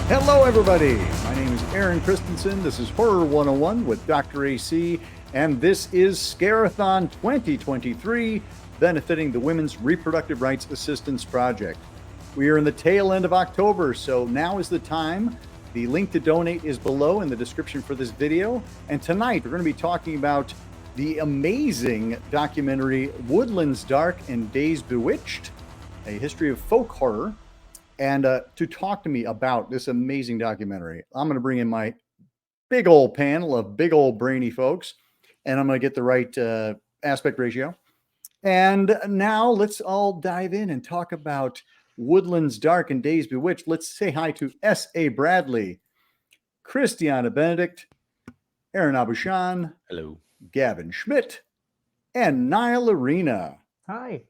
Hello, everybody. My name is Aaron Christensen. This is Horror 101 with Dr. AC, and this is Scare-A-Thon 2023, benefiting the Women's Reproductive Rights Assistance Project. We are in the tail end of October, so now is the time. The link to donate is below in the description for this video. And tonight, we're going to be talking about the amazing documentary Woodlands Dark and Days Bewitched, a history of folk horror. And to talk to me about this amazing documentary, I'm going to bring in my big old panel of big old brainy folks, and I'm going to get the right aspect ratio. And now let's all dive in and talk about Woodlands Dark and Days Bewitched. Let's say hi to S.A. Bradley, Christianne Benedict, Aaron AuBuchon, hello, Gavin Schmitt, and Nile Arena. Hi.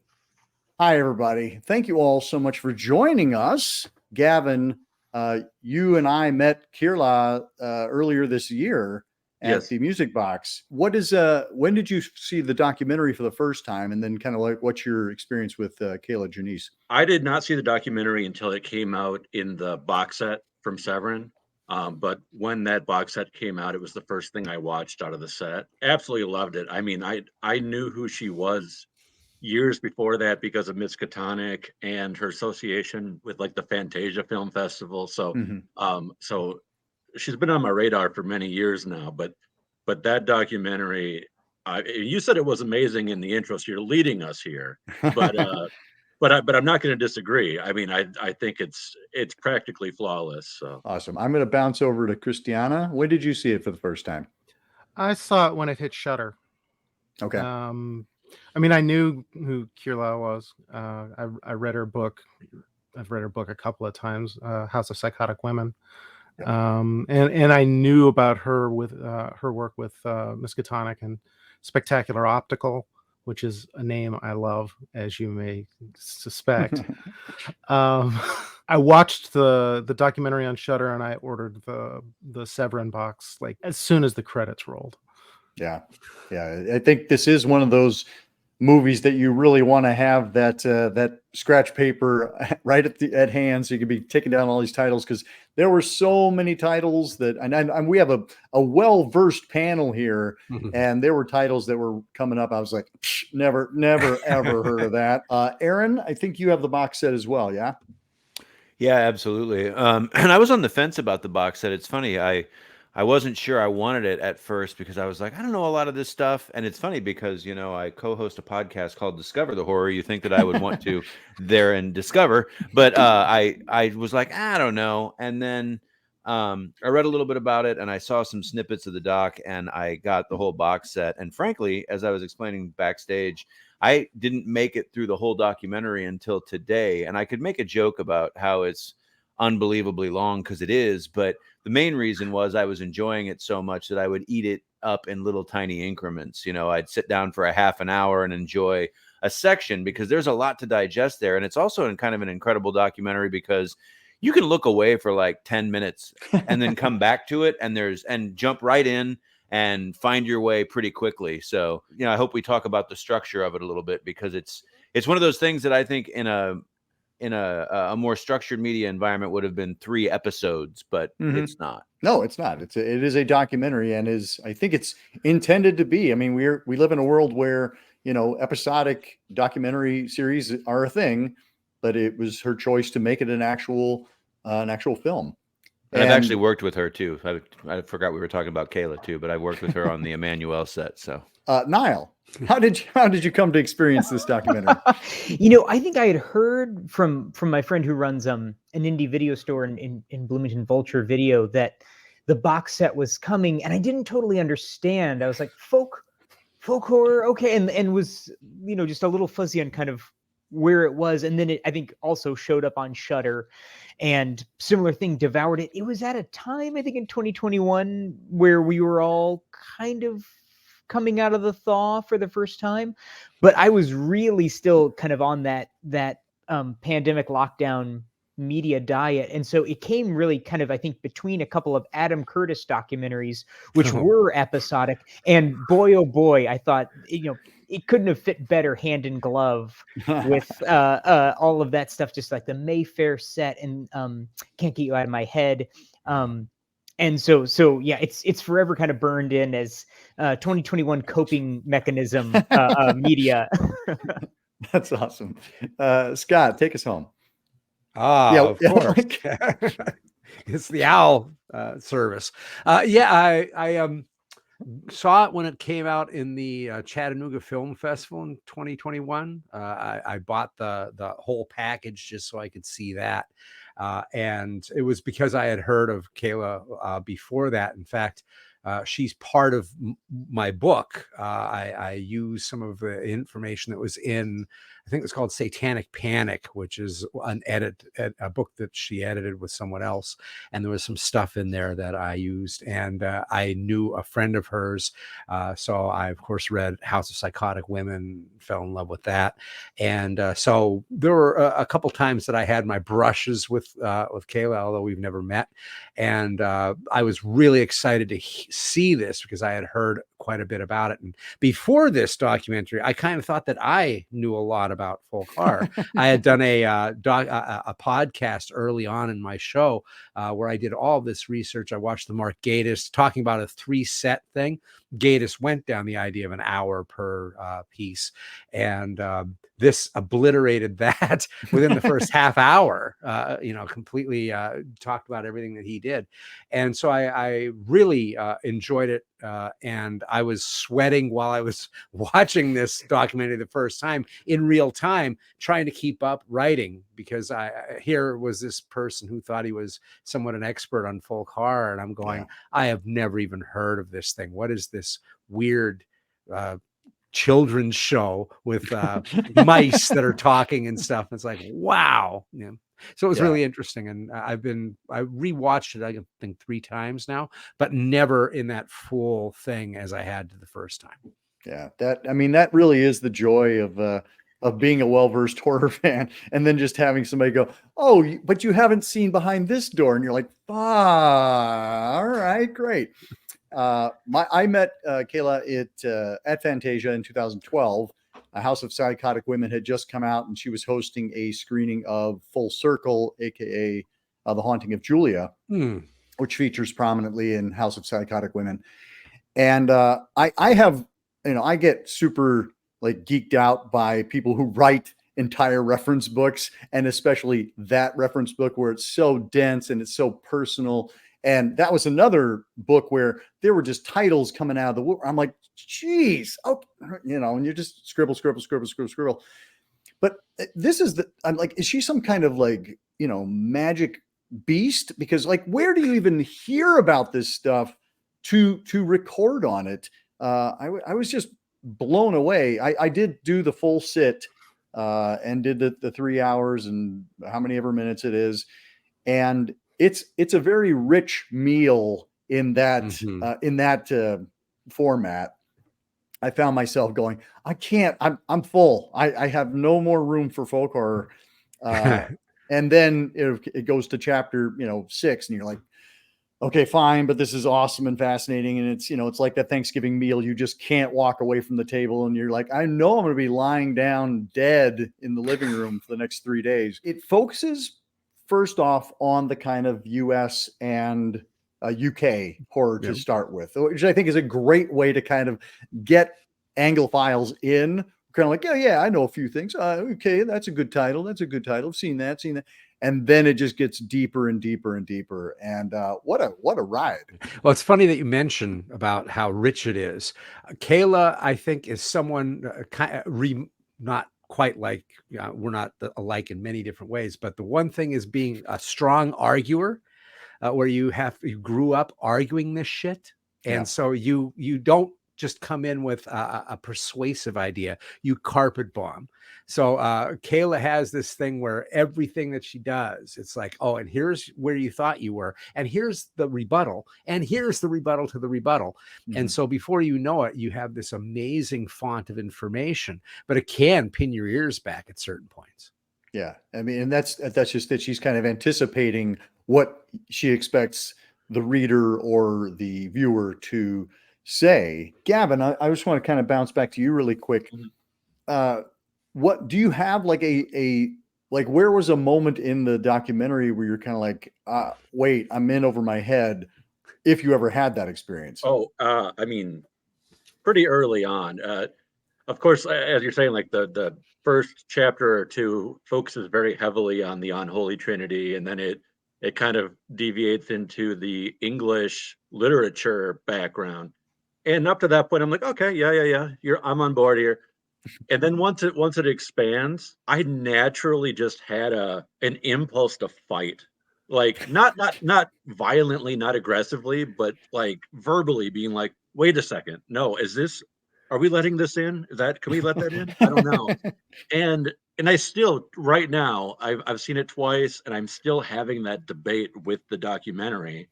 Hi, everybody. Thank you all so much for joining us. Gavin, you and I met Kier-la earlier this year at the Music Box. What is when did you see the documentary for the first time, and then kind of like what's your experience with Kier-la Janisse? I did not see the documentary until it came out in the box set from Severin. But when that box set came out, it was the first thing I watched out of the set. Absolutely loved it. I mean, I knew who she was years before that because of Miskatonic and her association with like the Fantasia Film Festival. So so she's been on my radar for many years now, but that documentary, you said it was amazing in the intro, so you're leading us here, but I'm not going to disagree. I mean, I think it's practically flawless. So awesome. I'm going to bounce over to Christiana. When did you see it for the first time? I saw it when it hit Shudder. Okay. I mean, I knew who Kier-la was. I read her book. I've read her book a couple of times, House of Psychotic Women. And I knew about her with her work with Miskatonic and Spectacular Optical, which is a name I love, as you may suspect. I watched the documentary on Shudder, and I ordered the Severin box like as soon as the credits rolled. Yeah. I think this is one of those movies that you really want to have that scratch paper right at hand, so you can be taking down all these titles, because there were so many titles that, and we have a well-versed panel here, and there were titles that were coming up. I was like, never ever heard of that. Aaron, I think you have the box set as well, yeah? Yeah, absolutely. And I was on the fence about the box set. It's funny, I wasn't sure I wanted it at first because I was like, I don't know a lot of this stuff. And it's funny because, you know, I co-host a podcast called Discover the Horror. You think that I would want to there and discover, but I was like, I don't know. And then I read a little bit about it, and I saw some snippets of the doc, and I got the whole box set. And frankly, as I was explaining backstage, I didn't make it through the whole documentary until today. And I could make a joke about how it's unbelievably long, because it is, but the main reason was I was enjoying it so much that I would eat it up in little tiny increments. You know, I'd sit down for a half an hour and enjoy a section, because there's a lot to digest there. And it's also kind of an incredible documentary because you can look away for like 10 minutes and then come back to it and jump right in and find your way pretty quickly. So, you know, I hope we talk about the structure of it a little bit, because it's one of those things that I think in a more structured media environment would have been 3 episodes, but it's not. No, it's not. It is a documentary, and I think it's intended to be. I mean, we live in a world where, you know, episodic documentary series are a thing, but it was her choice to make it an actual film. And I've actually worked with her too. I forgot we were talking about Kayla too, but I worked with her on the Emmanuel set. So Niall, how did you come to experience this documentary? You know, I think I had heard from my friend who runs an indie video store in Bloomington, Vulture Video, that the box set was coming, and I didn't totally understand. I was like, folk horror, okay, and was, you know, just a little fuzzy on kind of where it was. And then it, I think, also showed up on Shudder, and similar thing, devoured it. It was at a time, I think, in 2021 where we were all kind of coming out of the thaw for the first time, but I was really still kind of on that pandemic lockdown media diet. And so it came really kind of, I think, between a couple of Adam Curtis documentaries, which were episodic. And boy, oh boy, I thought, you know, it couldn't have fit better hand in glove with all of that stuff, just like the Mayfair set and Can't Get You Out of My Head. And so yeah, it's forever kind of burned in as 2021 coping mechanism media. That's awesome. Scott, take us home. Of course. It's the owl service. I saw it when it came out in the Chattanooga Film Festival in 2021. I bought the whole package just so I could see that. And it was because I had heard of Kier-la before that. In fact, she's part of my book. I use some of the information that was in, I think it was called Satanic Panic, which is a book that she edited with someone else. And there was some stuff in there that I used. And I knew a friend of hers. So I, of course, read House of Psychotic Women, fell in love with that. And so there were a couple times that I had my brushes with Kier-la, although we've never met. And I was really excited to see this because I had heard quite a bit about it. And before this documentary, I kind of thought that I knew a lot about folk horror. I had done a podcast early on in my show where I did all this research. I watched the Mark Gatiss talking about a 3-set thing. Gatiss went down the idea of an hour per piece, and this obliterated that within the first half hour. Completely talked about everything that he did, and so I really enjoyed it. And I was sweating while I was watching this documentary the first time in real time, trying to keep up writing, because here was this person who thought he was somewhat an expert on folk horror. And I'm going, I have never even heard of this thing. What is this weird children's show with mice that are talking and stuff? It's like, wow. Yeah. So it was really interesting. And I rewatched it, I think 3 times now, but never in that full thing as I had the first time. Yeah. That really is the joy of being a well-versed horror fan, and then just having somebody go, oh, but you haven't seen behind this door. And you're like, all right, great. I met Kier-la at Fantasia in 2012. A House of Psychotic Women had just come out, and she was hosting a screening of Full Circle, aka The Haunting of Julia, which features prominently in House of Psychotic Women. And I get super like geeked out by people who write entire reference books, and especially that reference book where it's so dense and it's so personal. And that was another book where there were just titles coming out of the wood. I'm like, geez, and you just scribble. But this is I'm like, is she some kind of like, magic beast? Because like, where do you even hear about this stuff to record on it? I was just blown away. I did do the full sit and did the 3 hours and how many ever minutes it is. And it's a very rich meal in that format. I found myself going, I'm full. I have no more room for folk horror. And then it goes to chapter 6, and you're like, okay, fine, but this is awesome and fascinating. And it's like that Thanksgiving meal. You just can't walk away from the table, and you're like, I know I'm going to be lying down dead in the living room for the next 3 days. It focuses first off on the kind of US and UK horror to start with, which I think is a great way to kind of get Anglophiles in. Kind of like, yeah, I know a few things. Okay, that's a good title. I've seen that. And then it just gets deeper and deeper and deeper. And what a ride. Well, it's funny that you mention about how rich it is. Kier-la, I think, is someone not quite like, we're not alike in many different ways, but the one thing is being a strong arguer, where you grew up arguing this shit. And so you don't just come in with a persuasive idea, you carpet bomb. So Kier-la has this thing where everything that she does, it's like, oh, and here's where you thought you were, and here's the rebuttal, and here's the rebuttal to the rebuttal. And so before you know it, you have this amazing font of information, but it can pin your ears back at certain points. Yeah. And that's just that she's kind of anticipating what she expects the reader or the viewer to say, Gavin, I just want to kind of bounce back to you really quick. What do you have like like where was a moment in the documentary where you're kind of like, wait, I'm in over my head, if you ever had that experience? Oh, I mean, pretty early on. Of course, as you're saying, like the first chapter or two focuses very heavily on the unholy trinity, and then it kind of deviates into the English literature background. And up to that point, I'm like, okay, yeah, I'm on board here. And then once it expands, I naturally just had an impulse to fight. Like not violently, not aggressively, but like verbally being like, wait a second, no, are we letting this in? Can we let that in? I don't know. And I still right now, I've seen it twice, and I'm still having that debate with the documentary,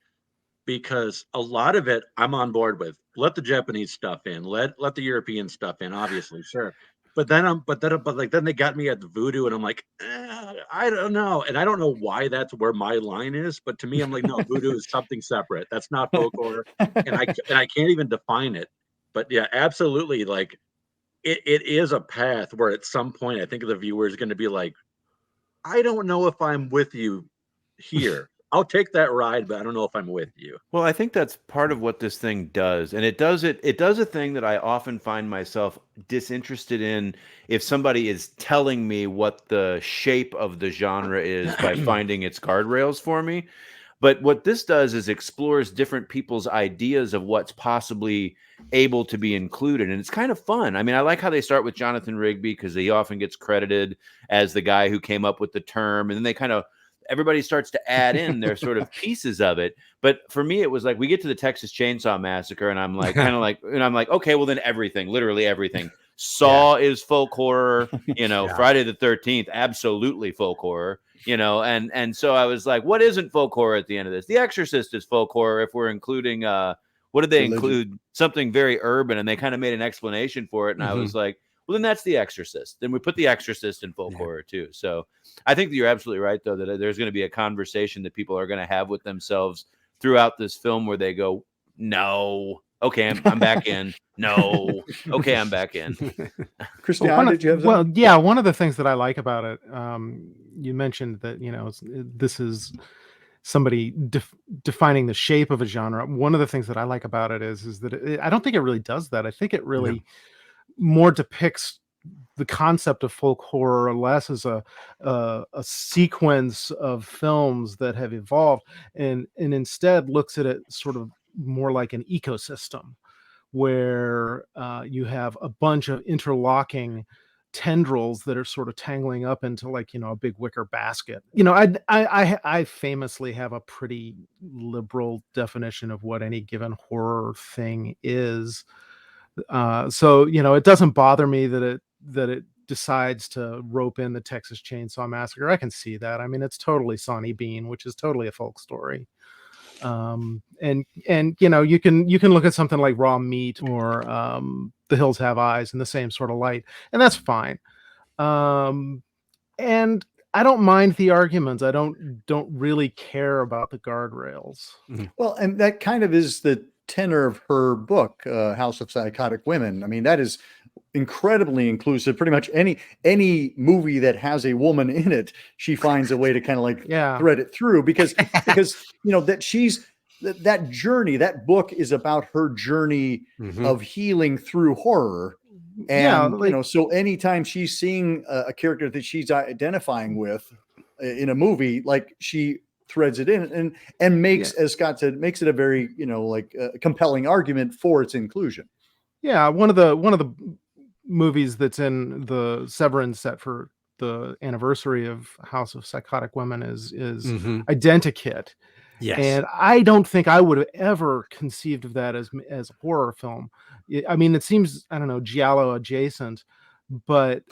because a lot of it I'm on board with. Let the Japanese stuff in, let the European stuff in, obviously, sure. But then they got me at the voodoo, and I'm like, I don't know, and I don't know why that's where my line is. But to me, I'm like, no, voodoo is something separate. That's not folklore, and I can't even define it. But yeah, absolutely, like it is a path where at some point I think the viewer is going to be like, I don't know if I'm with you here. I'll take that ride, but I don't know if I'm with you. Well, I think that's part of what this thing does. And it does a thing that I often find myself disinterested in if somebody is telling me what the shape of the genre is by finding its guardrails for me. But what this does is explores different people's ideas of what's possibly able to be included. And it's kind of fun. I mean, I like how they start with Jonathan Rigby, because he often gets credited as the guy who came up with the term. And then they kind of everybody starts to add in their sort of pieces of it. But for me, it was like we get to the Texas Chainsaw Massacre, and I'm like, okay, well then everything, literally everything. Saw is folk horror, Friday the 13th, absolutely folk horror, and so I was like, what isn't folk horror at the end of this? The Exorcist is folk horror if we're including what did they include? Something very urban, and they kind of made an explanation for it, and I was like, well, then that's The Exorcist. Then we put The Exorcist in folk horror too. So I think that you're absolutely right, though, that there's going to be a conversation that people are going to have with themselves throughout this film where they go, no, okay, I'm back in. No, okay, I'm back in. Christianne, did you have well, something? yeah, one of the things that I like about it, you mentioned that, this is somebody defining the shape of a genre. One of the things that I like about it is that I don't think it really does that. I think it really more depicts the concept of folk horror less as a sequence of films that have evolved, and instead looks at it sort of more like an ecosystem where you have a bunch of interlocking tendrils that are sort of tangling up into like a big wicker basket. I famously have a pretty liberal definition of what any given horror thing is. So it doesn't bother me that it decides to rope in the Texas Chainsaw Massacre. I can see that. I mean, it's totally Sonny Bean, which is totally a folk story. And you can look at something like Raw Meat or The Hills Have Eyes in the same sort of light, and that's fine. And I don't mind the arguments. I don't really care about the guardrails. Well, and that kind of is the tenor of her book, House of Psychotic Women. I mean, that is incredibly inclusive. Pretty much any movie that has a woman in it, she finds a way to kind of like thread it through, because that journey, that book is about her journey of healing through horror. And so anytime she's seeing a character that she's identifying with in a movie, like she threads it in and makes, as Scott said, makes it a very compelling argument for its inclusion. Yeah, one of the movies that's in the Severin set for the anniversary of House of Psychotic Women is Identikit. Yes. And I don't think I would have ever conceived of that as a horror film. I mean, it seems, I don't know, giallo adjacent, but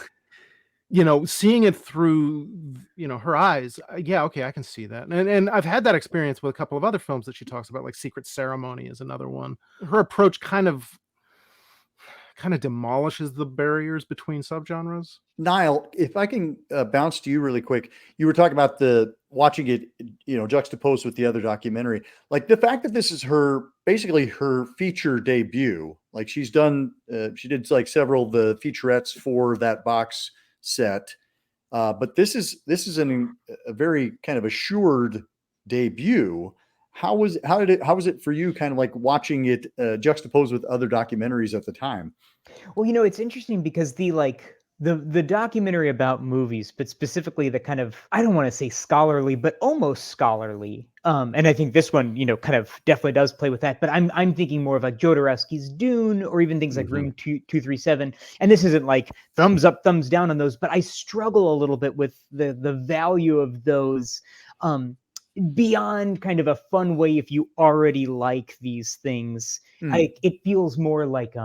seeing it through her eyes, okay, I can see that. And I've had that experience with a couple of other films that she talks about, like Secret Ceremony is another one. Her approach kind of demolishes the barriers between subgenres. Nile, if I can bounce to you really quick, you were talking about watching it, juxtaposed with the other documentary, like the fact that this is her basically her feature debut. Like she's done, she did like several of the featurettes for that box set. But this is a very kind of assured debut. How was it for you, kind of like watching it juxtaposed with other documentaries at the time? Well, it's interesting because the documentary about movies, but specifically the kind of, I don't want to say scholarly, but almost scholarly. And I think this one, kind of definitely does play with that. But I'm thinking more of like Jodorowsky's Dune, or even things like Room 237. And this isn't like thumbs up, thumbs down on those, but I struggle a little bit with the value of those. Beyond kind of a fun way, if you already like these things, it feels more like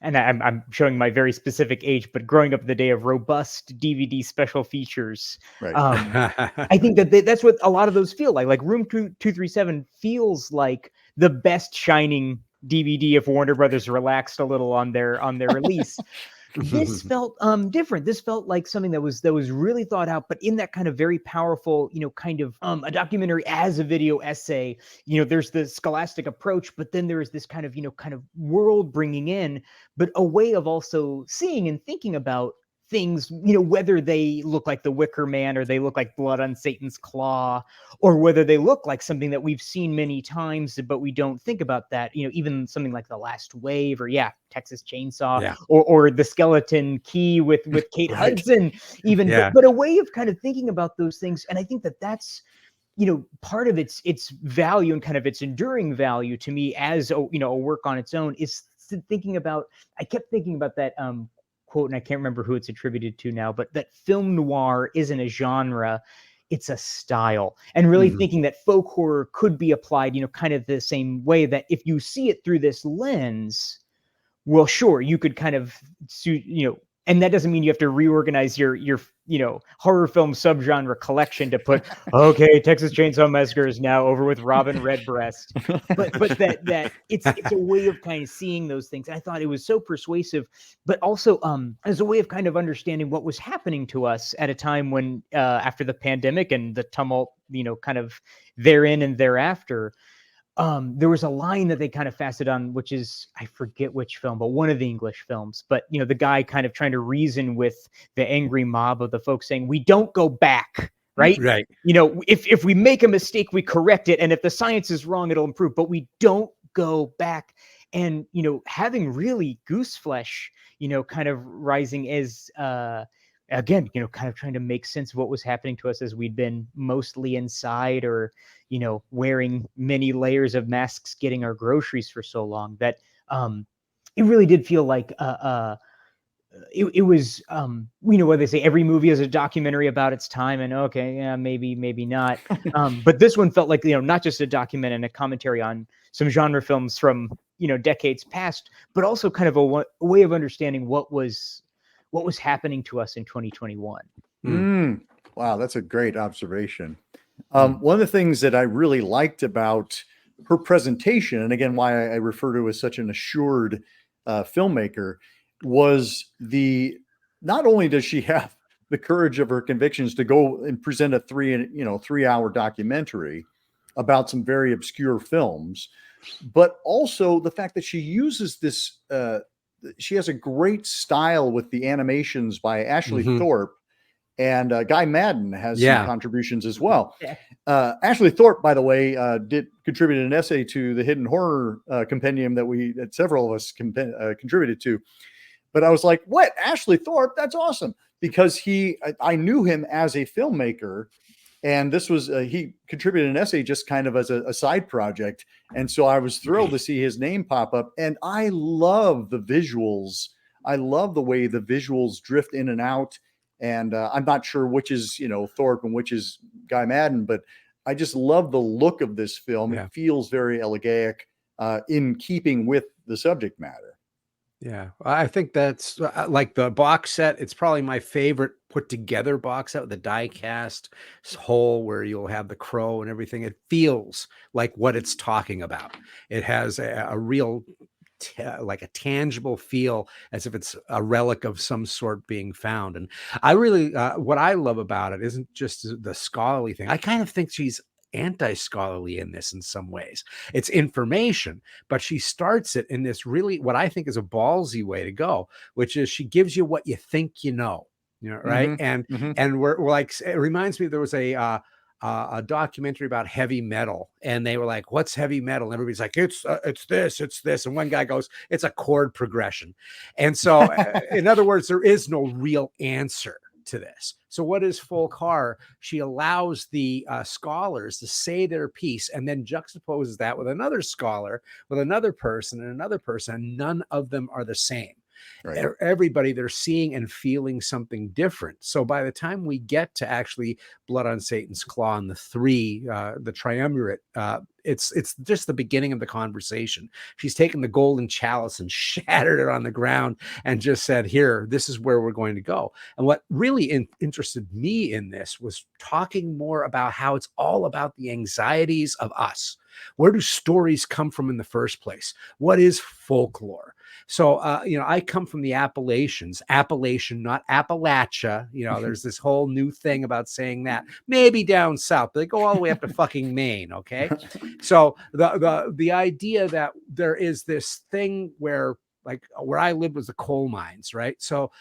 and I'm showing my very specific age, but growing up in the day of robust DVD special features, Right. I think that's what a lot of those feel like. Like Room 237 feels like the best Shining DVD if Warner Brothers relaxed a little on their release. This felt different. This felt like something that was really thought out, but in that kind of very powerful, kind of a documentary as a video essay. There's the scholastic approach, but then there is this kind of world bringing in, but a way of also seeing and thinking about things, whether they look like the Wicker Man, or they look like blood on Satan's claw, or whether they look like something that we've seen many times, but we don't think about that, even something like The Last Wave, or Texas Chainsaw, or The Skeleton Key with Kate Hudson, even, but a way of kind of thinking about those things. And I think that's, part of its value and kind of its enduring value to me as a work on its own is thinking about, I kept thinking about that, quote, and I can't remember who it's attributed to now, but that film noir isn't a genre, it's a style. And really thinking that folk horror could be applied, kind of the same way, that if you see it through this lens, well, sure, you could kind of, and that doesn't mean you have to reorganize your horror film subgenre collection to put, okay, Texas Chainsaw Massacre is now over with Robin Redbreast, but that it's a way of kind of seeing those things. And I thought it was so persuasive, but also as a way of kind of understanding what was happening to us at a time when after the pandemic and the tumult, kind of therein and thereafter. There was a line that they kind of faceted on, which is, I forget which film, but one of the English films. But, the guy kind of trying to reason with the angry mob of the folks saying, we don't go back, right? Right. If we make a mistake, we correct it. And if the science is wrong, it'll improve. But we don't go back. And, having really Gooseflesh, kind of rising as, again, kind of trying to make sense of what was happening to us as we'd been mostly inside, or, wearing many layers of masks, getting our groceries for so long, that it really did feel like it was, what they say, every movie is a documentary about its time, and okay, yeah, maybe not. But this one felt like, not just a document and a commentary on some genre films from, decades past, but also kind of a way of understanding what was happening to us in 2021. Wow, that's a great observation. One of the things that I really liked about her presentation, and again, why I refer to her as such an assured filmmaker, was not only does she have the courage of her convictions to go and present a 3-hour documentary about some very obscure films, but also the fact that she uses this, she has a great style with the animations by Ashley Thorpe, and Guy Madden has some contributions as well. Ashley Thorpe, by the way, did contribute an essay to the Hidden Horror Compendium that several of us contributed to. But I was like, what? Ashley Thorpe? That's awesome. Because I knew him as a filmmaker, and this was, he contributed an essay just kind of as a side project. And so I was thrilled to see his name pop up. And I love the visuals. I love the way the visuals drift in and out. And I'm not sure which is, Thorpe and which is Guy Madden, but I just love the look of this film. It feels very elegiac, in keeping with the subject matter. Yeah, I think that's like the box set. It's probably my favorite put together box set with the die cast whole, where you'll have the crow and everything. It feels like what it's talking about. It has a real like a tangible feel, as if it's a relic of some sort being found. And I really, what I love about it isn't just the scholarly thing. I kind of think she's anti-scholarly in this in some ways. It's information, but she starts it in this really, what I think is a ballsy way to go, which is she gives you what you think you know, right? And we're like, it reminds me, there was a documentary about heavy metal, and they were like, what's heavy metal? And everybody's like, it's this. And one guy goes, it's a chord progression. And so in other words, there is no real answer to this. So what is folk horror? She allows the scholars to say their piece and then juxtaposes that with another scholar, with another person and another person, and none of them are the same. Right. Everybody, they're seeing and feeling something different. So by the time we get to actually Blood on Satan's Claw and the triumvirate, it's just the beginning of the conversation. She's taken the golden chalice and shattered it on the ground and just said, here, this is where we're going to go. And what really interested me in this was talking more about how it's all about the anxieties of us. Where do stories come from in the first place? What is folklore? So, I come from the Appalachians, Appalachian, not Appalachia. There's this whole new thing about saying that. Maybe down south, but they go all the way up to fucking Maine, okay? So the idea that there is this thing where, like, where I lived was the coal mines, right? So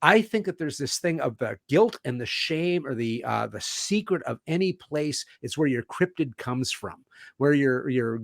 I think that there's this thing of the guilt and the shame, or the secret of any place is where your cryptid comes from, where your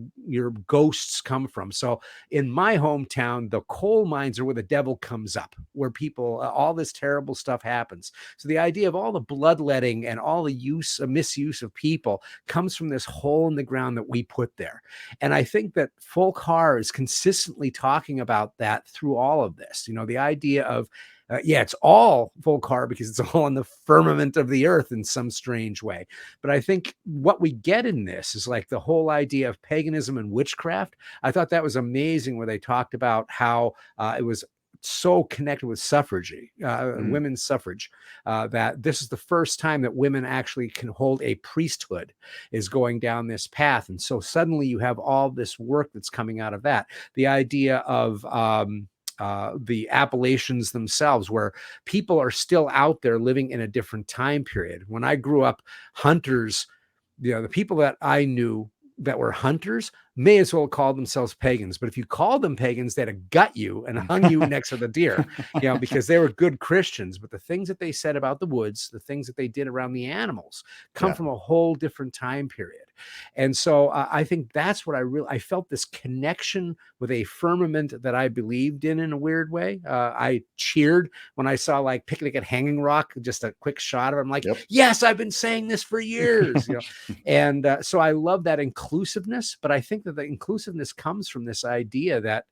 ghosts come from. So in my hometown, the coal mines are where the devil comes up, where people, all this terrible stuff happens. So the idea of all the bloodletting and all the misuse of people comes from this hole in the ground that we put there. And I think that folk horror is consistently talking about that through all of this. The idea of, it's all folk horror because it's all in the firmament of the earth in some strange way. But I think what we get in this is like the whole idea of paganism and witchcraft. I thought that was amazing, where they talked about how it was so connected with suffrage, women's suffrage, that this is the first time that women actually can hold a priesthood, is going down this path. And so suddenly you have all this work that's coming out of that. The idea of the Appalachians themselves, where people are still out there living in a different time period. When I grew up, hunters, the people that I knew that were hunters may as well call themselves pagans. But if you called them pagans, they'd have gut you and hung you next to the deer, because they were good Christians. But the things that they said about the woods, the things that they did around the animals, come from a whole different time period. And so I think that's what I felt, this connection with a firmament that I believed in a weird way. I cheered when I saw like Picnic at Hanging Rock, just a quick shot of it. I'm like, yes, I've been saying this for years. And so I love that inclusiveness, but I think that the inclusiveness comes from this idea that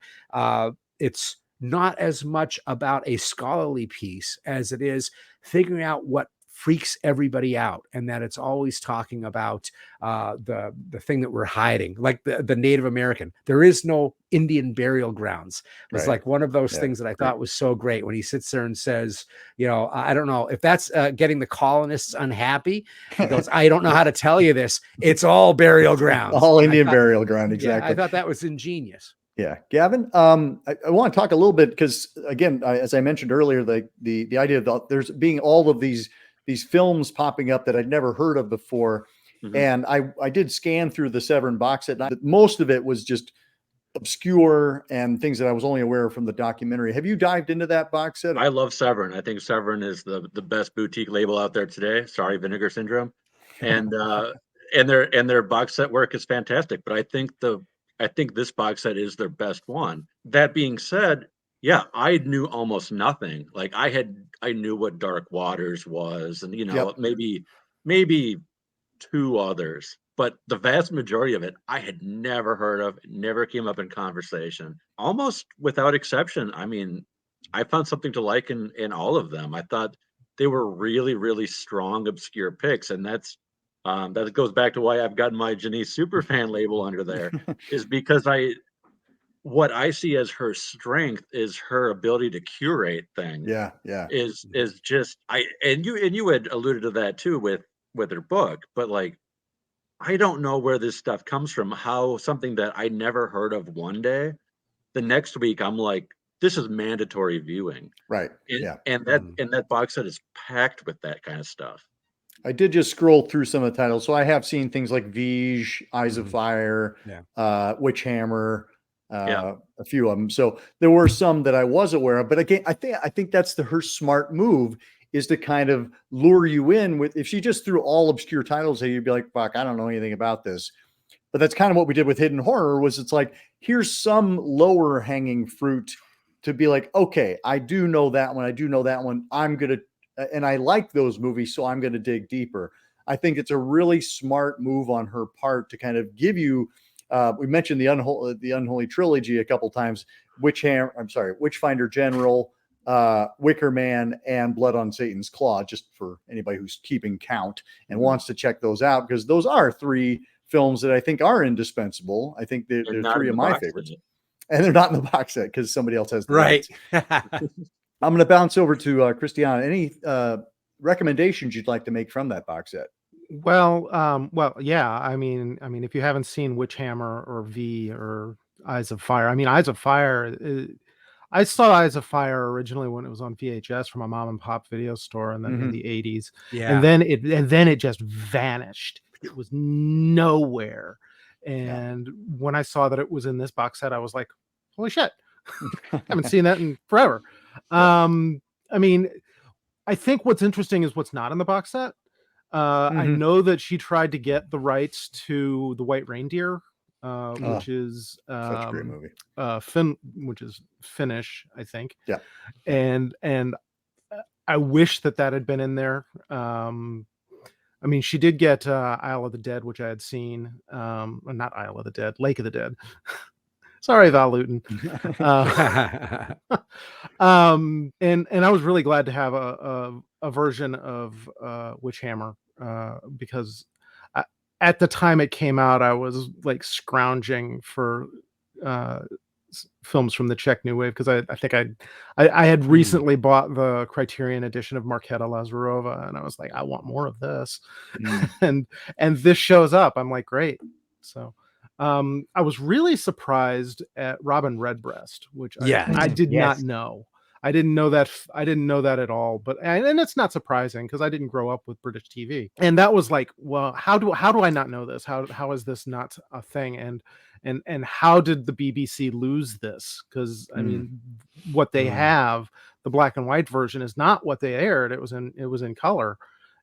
it's not as much about a scholarly piece as it is figuring out what freaks everybody out, and that it's always talking about the thing that we're hiding, like the Native American. There is no Indian burial grounds. It's like one of those things that I thought was so great, when he sits there and says, I don't know if that's getting the colonists unhappy. He goes, I don't know how to tell you this. It's all burial grounds. All Indian burial ground. Exactly. Yeah, I thought that was ingenious. Yeah. Gavin, I want to talk a little bit, because again, as I mentioned earlier, the idea of there's being all of these films popping up that I'd never heard of before. And I did scan through the Severin box set. Most of it was just obscure and things that I was only aware of from the documentary. Have you dived into that box set? I love Severin. I think Severin is the best boutique label out there today. Sorry, Vinegar Syndrome. And their box set work is fantastic. But I think this box set is their best one. That being said, yeah, I knew almost nothing. Like I knew what Dark Waters was, and maybe two others, but the vast majority of it I had never heard of, never came up in conversation, almost without exception. I mean, I found something to like in all of them. I thought they were really, really strong, obscure picks, and that goes back to why I've gotten my Janisse superfan label under there, is because what I see as her strength is her ability to curate things. Yeah. Is just and you had alluded to that too with her book, but like, I don't know where this stuff comes from. How something that I never heard of one day, the next week I'm like, this is mandatory viewing. Right. And that box set is packed with that kind of stuff. I did just scroll through some of the titles. So I have seen things like Vige, Eyes of Fire, Witch Hammer, a few of them. So there were some that I was aware of. But again, I think that's her smart move, is to kind of lure you in with, if she just threw all obscure titles at you, you'd be like, fuck, I don't know anything about this. But that's kind of what we did with Hidden Horror, was it's like, here's some lower hanging fruit to be like, okay, I do know that one. I do know that one. I'm going to, and I like those movies, so I'm going to dig deeper. I think it's a really smart move on her part to kind of give you, we mentioned the Unholy Trilogy a couple times, Witchfinder General, Wicker Man, and Blood on Satan's Claw, just for anybody who's keeping count and wants to check those out, because those are 3 films that I think are indispensable. I think they're 3 of my favorites. And they're not in the box set because somebody else has the rights. I'm going to bounce over to Christianne. Any recommendations you'd like to make from that box set? Well, yeah. I mean, if you haven't seen Witch Hammer or V or Eyes of Fire, I mean, Eyes of Fire. I saw Eyes of Fire originally when it was on VHS from a mom and pop video store, and then in the 80s, and then it just vanished. It was nowhere. And when I saw that it was in this box set, I was like, holy shit. I haven't seen that in forever. I mean, I think what's interesting is what's not in the box set. I know that she tried to get the rights to The White Reindeer, which is such a great movie. Which is Finnish, I think. Yeah. And I wish that had been in there. I mean, she did get Isle of the Dead, which I had seen. Not Isle of the Dead, Lake of the Dead. Sorry, Val Luton. And I was really glad to have a version of Witch Hammer, because at the time it came out, I was like scrounging for films from the Czech New Wave, because I think I had recently bought the Criterion edition of Markéta Lazarova, and I was like, I want more of this. and this shows up. I'm like, great. So I was really surprised at Robin Redbreast, which I did not know. I didn't know that. I didn't know that at all. But and it's not surprising, because I didn't grow up with British TV. And that was like, well, how do I not know this? How is this not a thing? And how did the BBC lose this? Because I mean, what they have, the black and white version, is not what they aired. It was in color.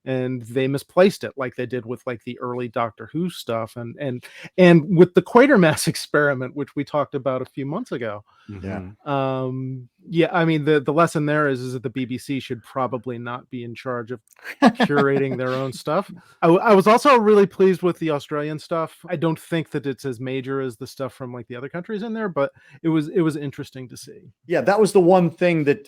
And they misplaced it, like they did with like the early Doctor Who stuff, and with the Quatermass experiment, which we talked about a few months ago. I mean, the lesson there is that the BBC should probably not be in charge of curating their own stuff. I was also really pleased with the Australian stuff. I don't think that it's as major as the stuff from like the other countries in there, but it was interesting to see. Yeah, that was the one thing that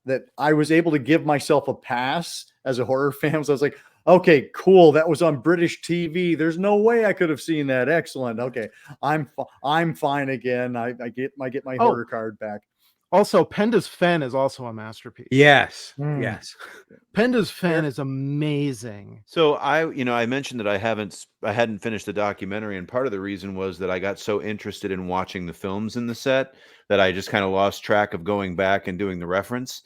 that I was able to give myself a pass as a horror fan. So I was like, okay, cool. That was on British TV. There's no way I could have seen that. Excellent. Okay, I'm fine again. I get my horror card back. Also, Penda's Fen is also a masterpiece. Yes. Penda's Fen is amazing. So I mentioned that I hadn't finished the documentary, and part of the reason was that I got so interested in watching the films in the set that I just kind of lost track of going back and doing the reference.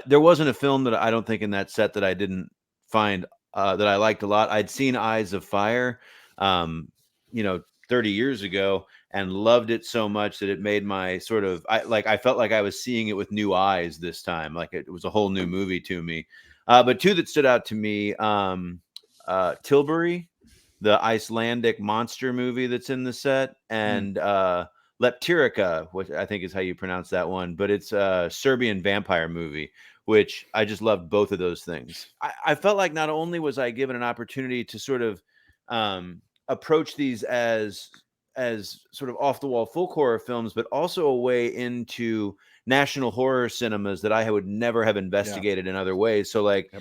There wasn't a film that I don't think in that set that I didn't find that I liked a lot. I'd seen Eyes of Fire, 30 years ago, and loved it so much that it made my I felt like I was seeing it with new eyes this time. Like it was a whole new movie to me. But 2 that stood out to me, Tilbury, the Icelandic monster movie that's in the set, and Leptirica, which I think is how you pronounce that one, but it's a Serbian vampire movie, which I just loved both of those things. I felt like not only was I given an opportunity to sort of approach these as sort of off the wall folk horror films, but also a way into national horror cinemas that I would never have investigated in other ways. So like,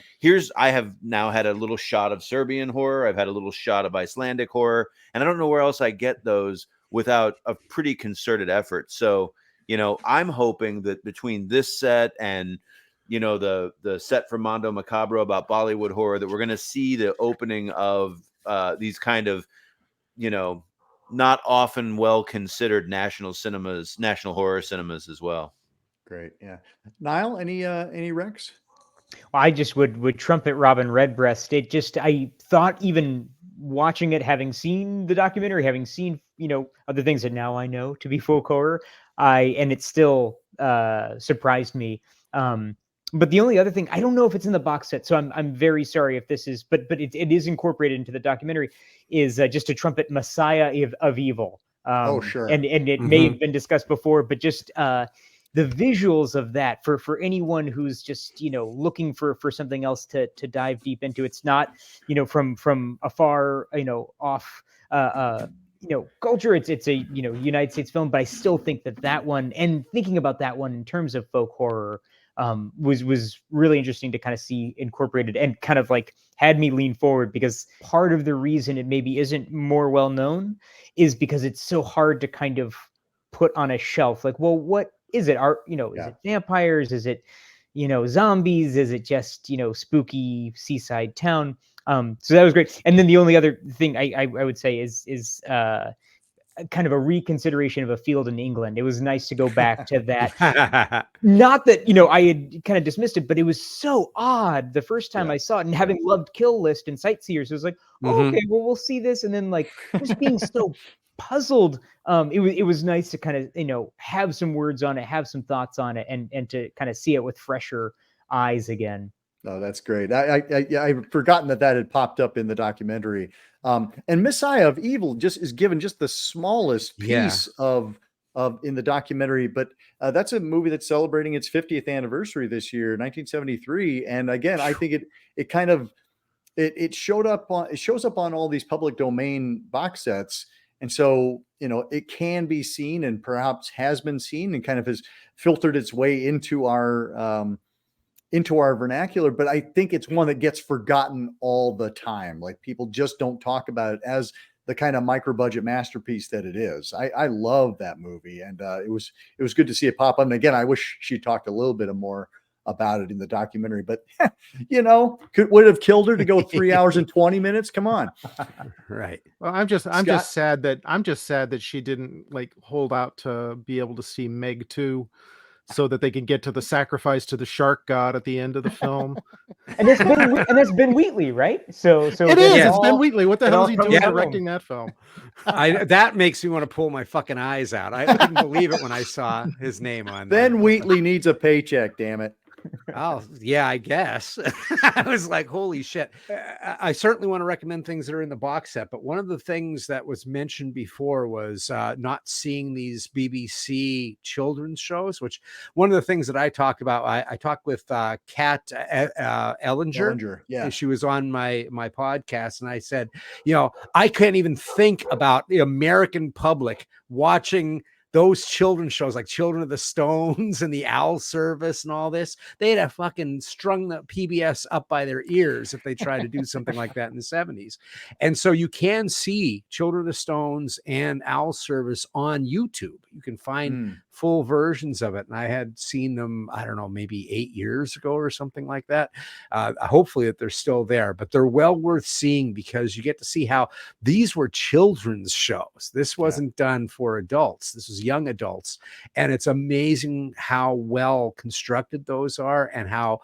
I have now had a little shot of Serbian horror. I've had a little shot of Icelandic horror, and I don't know where else I get those without a pretty concerted effort. So, I'm hoping that between this set and, the set from Mondo Macabro about Bollywood horror, that we're going to see the opening of these kind of, not often well considered national horror cinemas as well. Great. Yeah. Nile, any Rex? Well, I just would trumpet Robin Redbreast. It just, I thought, even watching it, having seen the documentary, having seen, other things that now I know to be folk horror, and it still surprised me. But the only other thing, I don't know if it's in the box set, so I'm very sorry if this is, but it is incorporated into the documentary, is just to trumpet Messiah of Evil. Oh, sure. And it may have been discussed before, but just the visuals of that for anyone who's just looking for something else to dive deep into. It's not from afar off culture. It's a United States film, but I still think that one, and thinking about that one in terms of folk horror, was really interesting to kind of see incorporated, and kind of like had me lean forward, because part of the reason it maybe isn't more well known is because it's so hard to kind of put on a shelf. Like, well, what is it? Is it vampires? Is it, zombies? Is it just, spooky seaside town? So that was great. And then the only other thing I would say is kind of a reconsideration of A Field in England. It was nice to go back to that. Not that, I had kind of dismissed it, but it was so odd the first time I saw it, and having loved Kill List and Sightseers, it was like, okay, well, we'll see this. And then like just being so puzzled, it was nice to kind of, have some words on it, have some thoughts on it, and to kind of see it with fresher eyes again. Oh, that's great. I've forgotten that had popped up in the documentary. And Messiah of Evil just is given just the smallest piece of in the documentary, but that's a movie that's celebrating its 50th anniversary this year, 1973. And again, I think it kind of it shows up on all these public domain box sets. And so, it can be seen, and perhaps has been seen, and kind of has filtered its way into our vernacular. But I think it's one that gets forgotten all the time. Like, people just don't talk about it as the kind of micro budget masterpiece that it is. I love that movie. And it was good to see it pop up. And again, I wish she talked a little bit more about it in the documentary, but would it have killed her to go 3 hours and 20 minutes? Come on. Right. Well, I'm just sad that she didn't hold out to be able to see Meg 2, so that they can get to the sacrifice to the shark god at the end of the film. And that's Ben Wheatley, right? So it is. It's Ben Wheatley. What the hell is he doing directing that film? That makes me want to pull my fucking eyes out. I couldn't believe it when I saw his name on there. Ben Wheatley needs a paycheck, damn it. Oh, yeah, I guess. I was like, holy shit. I certainly want to recommend things that are in the box set, but one of the things that was mentioned before was not seeing these BBC children's shows, which one of the things that I talk about, I talked with Kat Ellinger. Yeah. She was on my podcast, and I said, I can't even think about the American public watching those children's shows like Children of the Stones and the Owl Service and all this. They'd have fucking strung the PBS up by their ears if they tried to do something like that in the 70s. And so you can see Children of the Stones and Owl Service on YouTube. You can find full versions of it. And I had seen them, I don't know, maybe 8 years ago or something like that. Hopefully that they're still there, but they're well worth seeing, because you get to see how these were children's shows. This wasn't done for adults. This was young adults. And it's amazing how well constructed those are, and how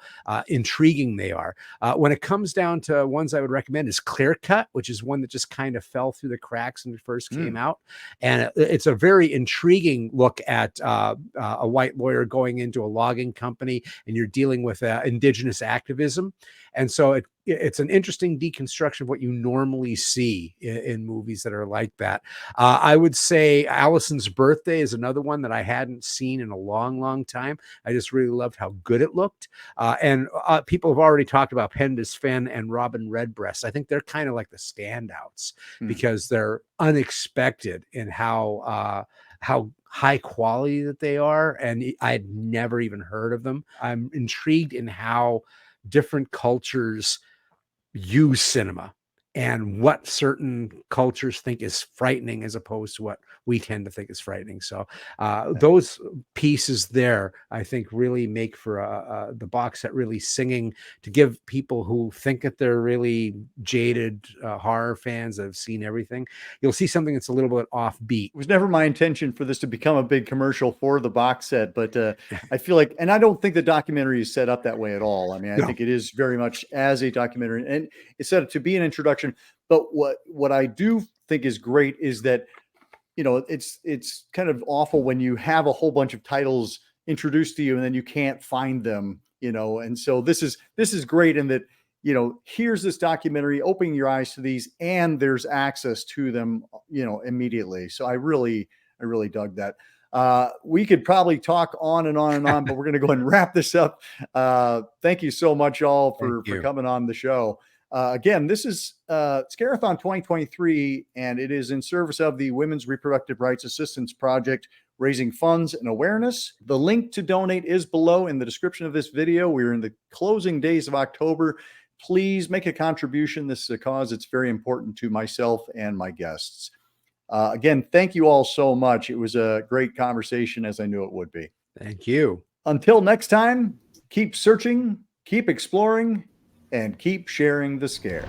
intriguing they are. When it comes down to ones I would recommend is Clear Cut, which is one that just kind of fell through the cracks when it first came out. And it's a very intriguing look at a white lawyer going into a logging company, and you're dealing with indigenous activism. And so it's an interesting deconstruction of what you normally see in movies that are like that. I would say Allison's Birthday is another one that I hadn't seen in a long, long time. I just really loved how good it looked. And people have already talked about Pendas Fenn and Robin Redbreast. I think they're kind of like the standouts because they're unexpected in how high quality that they are. And I had never even heard of them. I'm intrigued in how different cultures use cinema and what certain cultures think is frightening as opposed to what we tend to think is frightening. So those pieces there, I think, really make for the box set really singing, to give people who think that they're really jaded horror fans that have seen everything, you'll see something that's a little bit offbeat. It was never my intention for this to become a big commercial for the box set, but I feel like, and I don't think the documentary is set up that way at all. I mean, I think it is very much as a documentary, and it's set up to be an introduction. But what I do think is great is that, you know, it's kind of awful when you have a whole bunch of titles introduced to you and then you can't find them, you know. And so this is great in that, you know, here's this documentary, opening your eyes to these, and there's access to them, you know, immediately. So I really dug that. We could probably talk on and on and on, but we're going to go ahead and wrap this up. Thank you so much, all, for coming on the show. Again, this is Scare-A-Thon 2023, and it is in service of the Women's Reproductive Rights Assistance Project, raising funds and awareness. The link to donate is below in the description of this video. We're in the closing days of October. Please make a contribution. This is a cause that's very important to myself and my guests. Again, thank you all so much. It was a great conversation, as I knew it would be. Thank you. Until next time, keep searching, keep exploring, and keep sharing the scare.